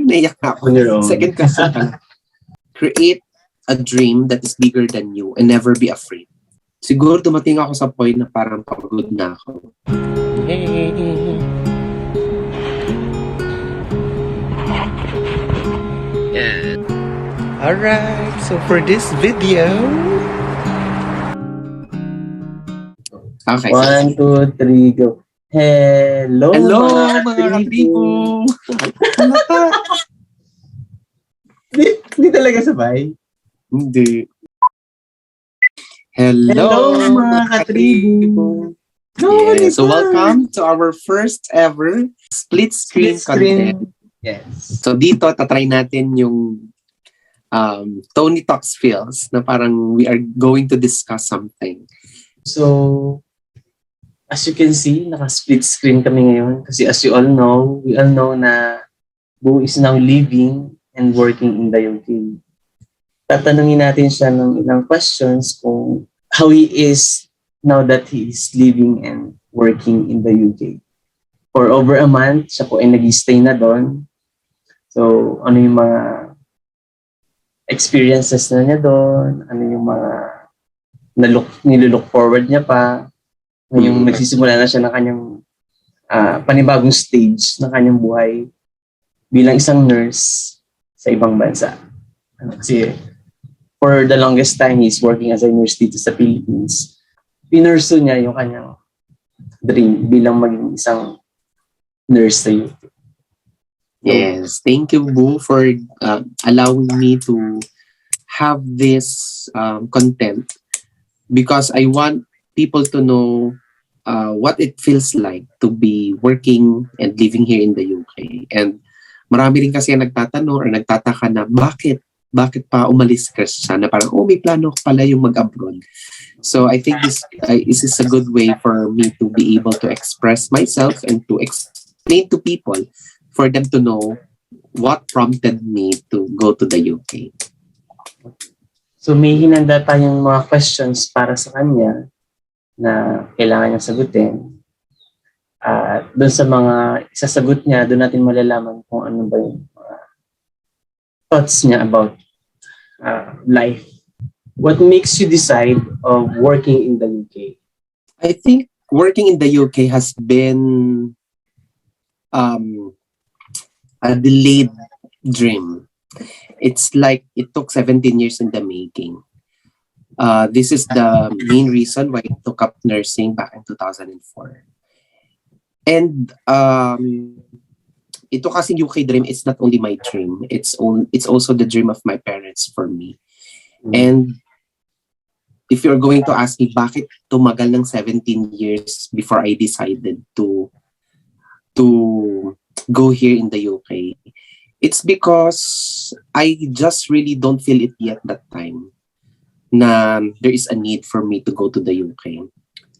Naiyak na ako. On your own. Second question pa lang. Create a dream that is bigger than you and never be afraid. Siguro dumating ako sa point na parang pagod na ako. Yeah. Alright, so for this video, Okay. 1, 2, 3, go. Hello, Hello mga katribo! Hindi talaga sabay. Hindi. Hello mga katribo! Yeah, so welcome to our first ever split screen content. Yes. So dito, tatry natin yung Tony Talks feels na parang we are going to discuss something. So, as you can see, naka-split screen kami ngayon. Kasi as you all know, we all know na Boo is now living and working in the UK. Tatanungin natin siya ng ilang questions kung how he is now that he is living and working in the UK. For over a month, siya po ay nag-stay na doon. So, ano yung mga experiences na niya doon? Ano yung mga nililook forward niya pa? Ngayong nagsisimula na siya ng kanyang panibagong stage ng kanyang buhay bilang isang nurse sa ibang bansa. Kasi for the longest time, he's working as a nurse dito sa Philippines. Pinurso niya yung kanyang dream bilang maging isang nurse sa UK. Yes, thank you, Boo, for allowing me to have this content because I want people to know what it feels like to be working and living here in the UK. And marami rin kasi nagtatanong or nagtataka na bakit pa umalis ka siya na parang, may plano ko pala yung mag-abroad. So I think this is a good way for me to be able to express myself and to explain to people for them to know what prompted me to go to the UK. So may hinanda tayong mga questions para sa kanya na kailangan niyang sagutin. At doon sa mga isasagot niya, doon natin malalaman kung ano ba yung thoughts niya about life. What makes you decide of working in the UK? I think working in the UK has been a delayed dream. It's like it took 17 years in the making. This is the main reason why I took up nursing back in 2004. And ito kasi UK dream, it's not only my dream, it's also the dream of my parents for me. And if you're going to ask me bakit tumagal ng 17 years before I decided to go here in the UK, it's because I just really don't feel it yet that time na there is a need for me to go to the UK.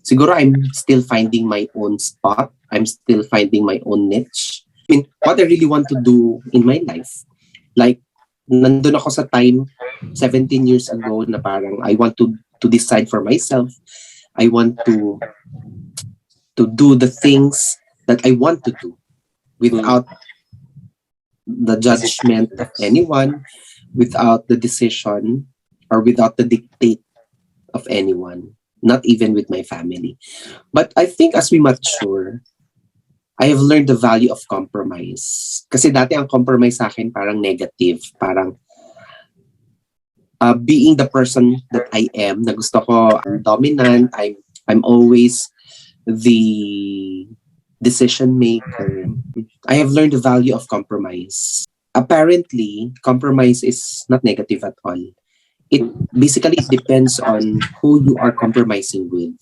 Siguro I'm still finding my own spot. I'm still finding my own niche. I mean, what I really want to do in my life. Like, nandun ako sa time 17 years ago na parang I want to decide for myself. I want to do the things that I want to do without the judgment of anyone, without the decision or without the dictate of anyone, not even with my family. But I think as we mature, I have learned the value of compromise. Kasi dati ang compromise sa akin parang negative, parang being the person that I am, na gusto ko, I'm dominant, I'm always the decision maker. I have learned the value of compromise. Apparently, compromise is not negative at all. It basically depends on who you are compromising with.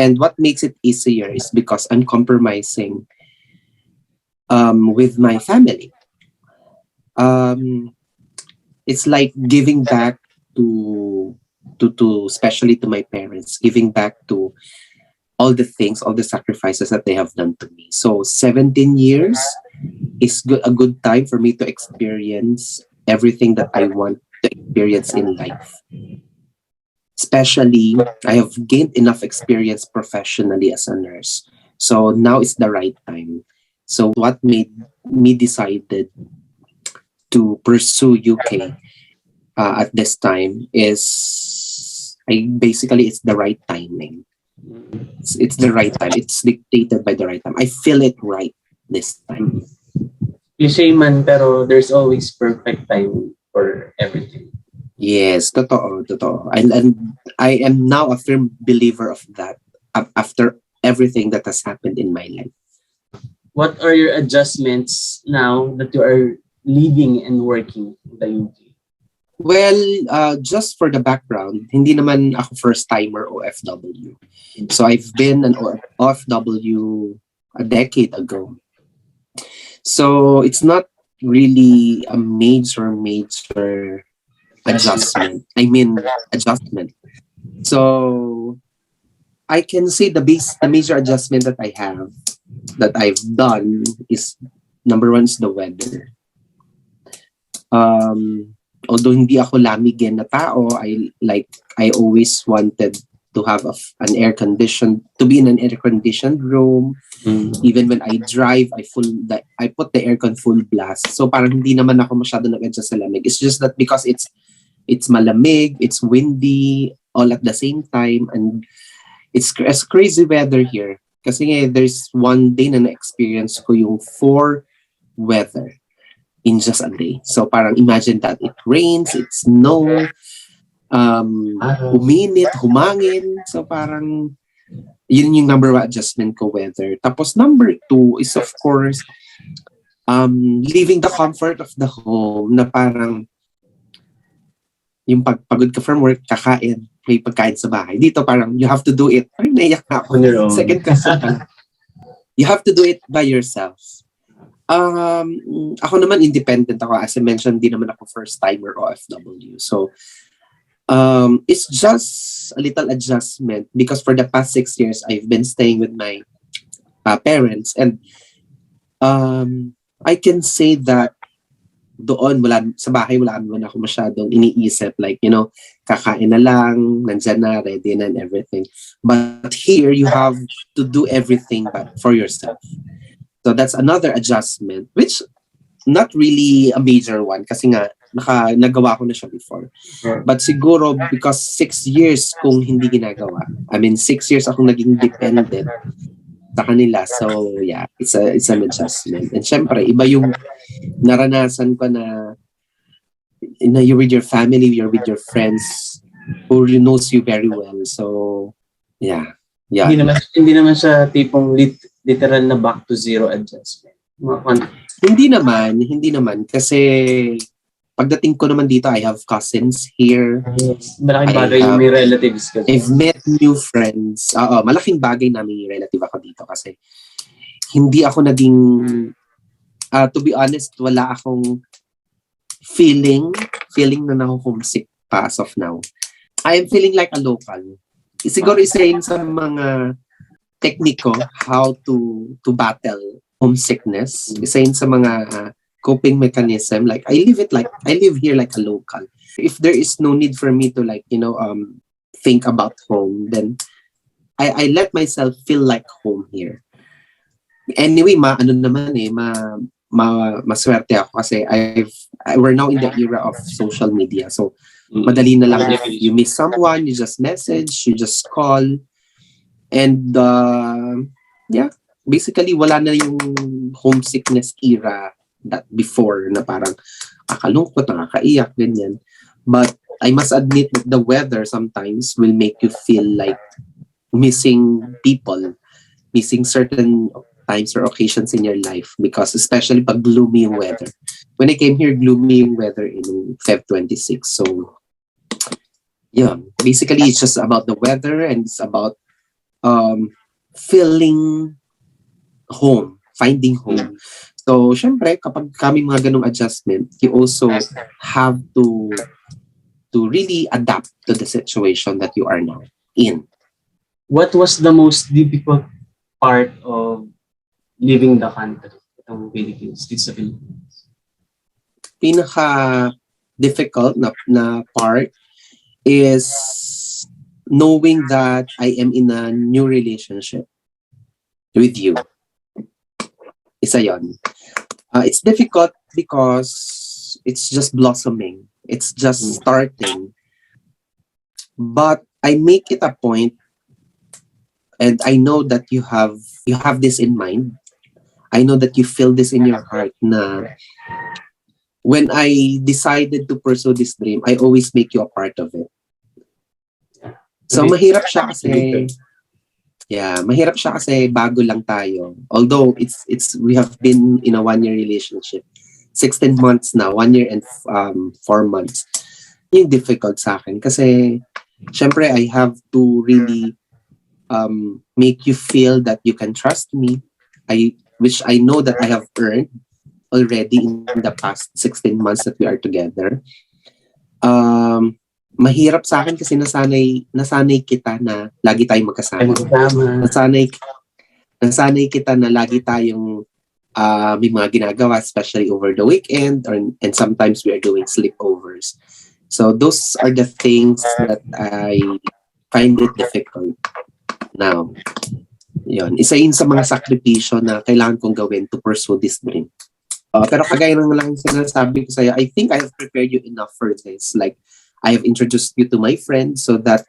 And what makes it easier is because I'm compromising with my family. It's like giving back to especially to my parents, giving back to all the things, all the sacrifices that they have done to me. So 17 years is a good time for me to experience everything that I want to experience in life. Especially, I have gained enough experience professionally as a nurse. So now is the right time. So what made me decided to pursue UK at this time is it's the right timing. It's the right time. It's dictated by the right time. I feel it right this time. Cliche man, pero there's always perfect time for everything. Yes, totoo, totoo. And I am now a firm believer of that after everything that has happened in my life. What are your adjustments now that you are living and working in the UK? Well, just for the background, hindi naman ako first timer OFW. So I've been an OFW a decade ago. So it's not really a major adjustment. So I can say the major adjustment that I've done is number one is the weather. Although hindi ako lamigin na tao, I always wanted to have to be in an air conditioned room. Even when I drive, I put the aircon full blast. So parang hindi naman ako masyado nag-adjust sa lamig. It's just that because it's malamig, it's windy all at the same time, and it's crazy weather here. Kasi nga, there's one day na na-experience ko yung 4 weather in just a day. So parang imagine that it rains, it snow, uminit, humangin. So parang yun yung number one adjustment ko, weather. Tapos number 2 is of course leaving the comfort of the home, na parang yung pagpagod ka from work, kakain, may pagkain sa bahay. Dito parang you have to do it. Parang naiyak na ako. On your own. Second question pa. You have to do it by yourself. Ako naman independent ako. As I mentioned, di naman ako first timer OFW. So it's just a little adjustment because for the past 6 years I've been staying with my parents, and I can say that doon sa bahay wala naman ako masyadong iniisip, like, kakain na lang, nandyan na, ready na and everything. But here you have to do everything for yourself. So that's another adjustment, which not really a major one kasi nga nagawa ko na siya before. But siguro because 6 years kung hindi ginagawa, 6 years akong naging dependent sa kanila. So yeah, it's an adjustment. And syempre, iba yung naranasan ko na you're with your family, you're with your friends who knows you very well. So yeah. Hindi naman siya tipong literal na back to zero adjustment. Hindi naman kasi pagdating ko naman dito, I have cousins here. Malaking bagay yung may relatives ka. I've met new friends. Malaking bagay na may relative ako dito kasi hindi ako naging, to be honest, wala akong feeling na naho-homesick pa as of now. I am feeling like a local. Siguro isa yun sa mga tekniko how to battle homesickness. Isa yun sa mga coping mechanism. Like I live here like a local. If there is no need for me to think about home, then I let myself feel like home here. Anyway, maswerte ako kasi we're now in the era of social media. So madali na lang, if you miss someone, you just message, you just call, and basically wala na yung homesickness era that before na parang kakalungkot, nakakaiyak, ganyan. But I must admit that the weather sometimes will make you feel like missing people, missing certain times or occasions in your life, because especially pag gloomy yung weather. When I came here, gloomy yung weather in Feb 26. So yeah, basically it's just about the weather, and it's about feeling home, finding home. So, syempre, kapag kami mga ganong adjustment, you also have to really adapt to the situation that you are now in. What was the most difficult part of leaving the country? Itong Philippines, dito sa Philippines. Pinaka-difficult na part is knowing that I am in a new relationship with you. Isa yon. It's difficult because it's just blossoming. It's just starting. But I make it a point, and I know that you have this in mind. I know that you feel this in your heart na when I decided to pursue this dream, I always make you a part of it. So mahirap siya kasi mahirap siya kasi bago lang tayo. Although it's we have been in a 1-year relationship. 16 months now, 1 year and 4 months. Yung difficult sa akin kasi syempre I have to really make you feel that you can trust me. Which I know that I have earned already in the past 16 months that we are together. Mahirap sa akin kasi nasanay kita na lagi tayong magkasama. Nasanay kita na lagi tayong may mga ginagawa, especially over the weekend, and sometimes we are doing sleepovers. So those are the things that I find it difficult now. Yun. Isa yun sa mga sakripisyo na kailangan kong gawin to pursue this dream. Pero kagaya ng lang sinasabi ko sa'yo, I think I have prepared you enough for this. Like, I have introduced you to my friends so that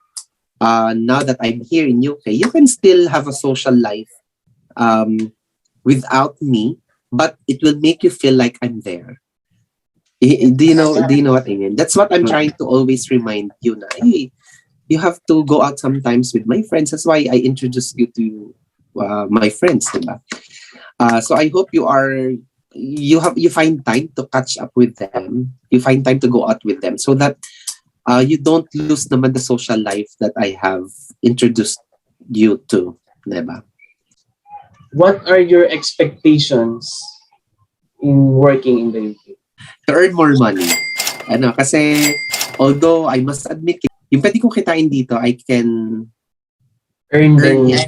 now that I'm here in UK, you can still have a social life without me, but it will make you feel like I'm there. Do you know what I mean? That's what I'm trying to always remind you na, hey, you have to go out sometimes with my friends. That's why I introduced you to my friends, diba? So I hope you find time to catch up with them. You find time to go out with them so that you don't lose naman the social life that I have introduced you to, diba? What are your expectations in working in the UK? To earn more money. Kasi although I must admit, yung pwede kong kitain dito, I can Earn earn din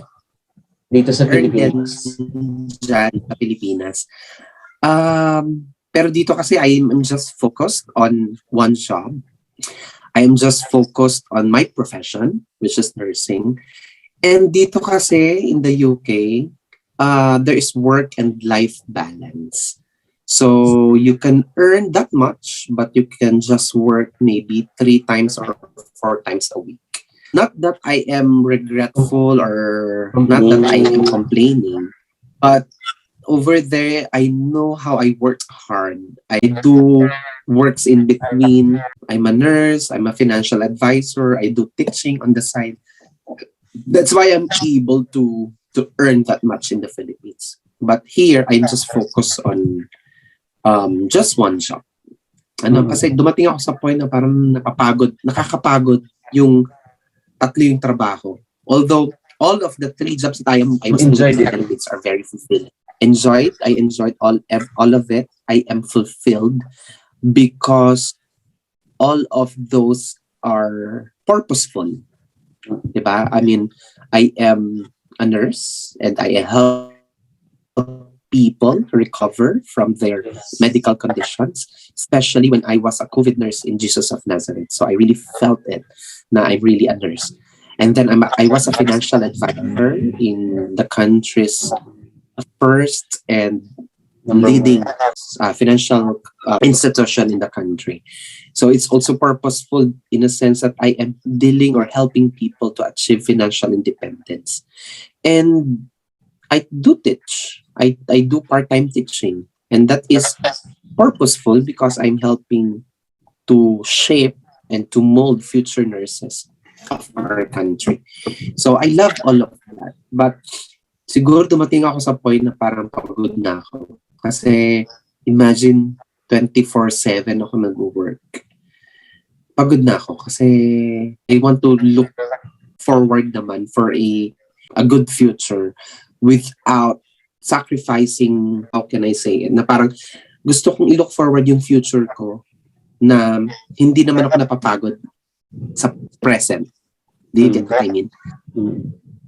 dito sa earn Pilipinas. dyan sa Pilipinas. Pero dito kasi I'm just focused on one job. I am just focused on my profession, which is nursing. And dito kasi in the UK, there is work and life balance. So you can earn that much, but you can just work maybe 3 times or 4 times a week. Not that I am regretful or not that I am complaining, but over there, I know how I work hard. I do works in between. I'm a nurse, I'm a financial advisor, I do teaching on the side. That's why I'm able to earn that much in the Philippines. But here, I'm just focused on just one job. Kasi dumating ako sa point na parang nakakapagod yung 3 yung trabaho. Although all of the 3 jobs that I was doing in the Philippines are very fulfilling. I enjoyed all of it. I am fulfilled because all of those are purposeful. Diba? I mean, I am a nurse and I help people recover from their medical conditions, especially when I was a COVID nurse in Jesus of Nazareth. So I really felt it. Na I'm really a nurse. And then I was a financial advisor in the country's first and leading financial institution in the country. So it's also purposeful in a sense that I am dealing or helping people to achieve financial independence. And I do teach. I do part-time teaching. And that is purposeful because I'm helping to shape and to mold future nurses of our country. So I love all of that. But siguro dumating ako sa point na parang pagod na ako. Kasi imagine 24/7 ako nag-work. Pagod na ako kasi I want to look forward naman for a good future without sacrificing, how can I say it, na parang gusto kong i-look forward yung future ko na hindi naman ako napapagod sa present. Do you get what I mean?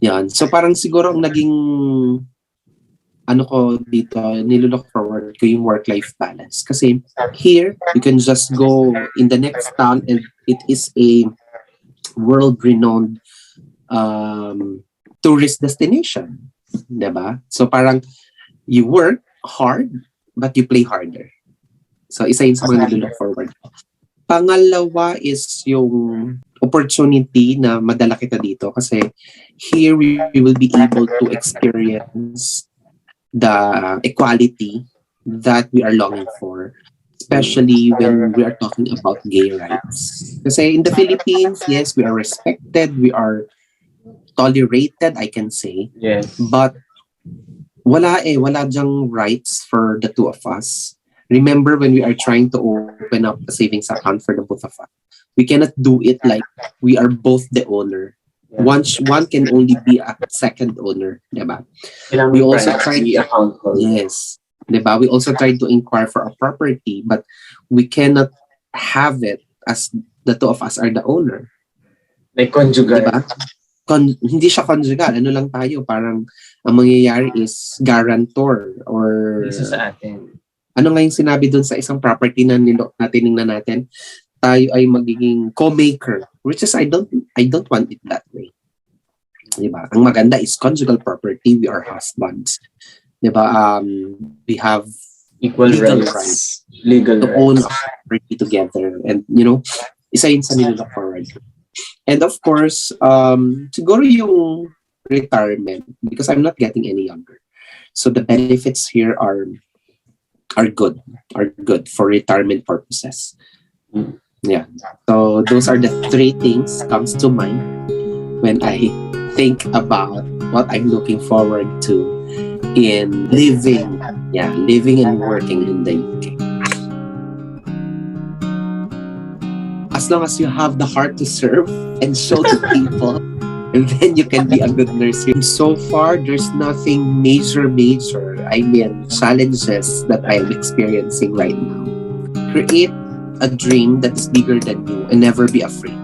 Yan. So parang siguro ang naging ko dito, nilook forward ko yung work-life balance. Kasi here, you can just go in the next town and it is a world-renowned tourist destination. Diba? So parang you work hard, but you play harder. So, isa yun sa mga nilook forward. Pangalawa is yung opportunity na madala kita dito kasi here we will be able to experience the equality that we are longing for, especially when we are talking about gay rights. Kasi in the Philippines, yes, we are respected, we are tolerated, I can say, Yes. but wala dyang rights for the two of us. Remember when we are trying to open up a savings account for the both of us, we cannot do it like we are both the owner. One can only be a second owner, diba? We also tried, account call. yes, diba? We also tried to inquire for a property, but we cannot have it as the two of us are the owner, Like conjugal. diba? Hindi siya conjugal. Ano lang tayo, parang ang mangyayari is guarantor or Isa sa atin. ano nga yung sinabi dun sa isang property na tinignan natin, tayo ay magiging co-maker, which is I don't want it that way. Diba? Ang maganda is conjugal property, we are husbands. Diba? We have Equal legal rights. Legal to own a property together, and isa yun sa nilook forward. And of course, siguro yung retirement, because I'm not getting any younger, so the benefits here are good for retirement purposes. Yeah. So those are the three things comes to mind when I think about what I'm looking forward to in living and working in the UK. As long as you have the heart to serve and show to people, and then you can be a good nurse here. So far, there's nothing major. I mean, challenges that I'm experiencing right now. Create a dream that is bigger than you and never be afraid.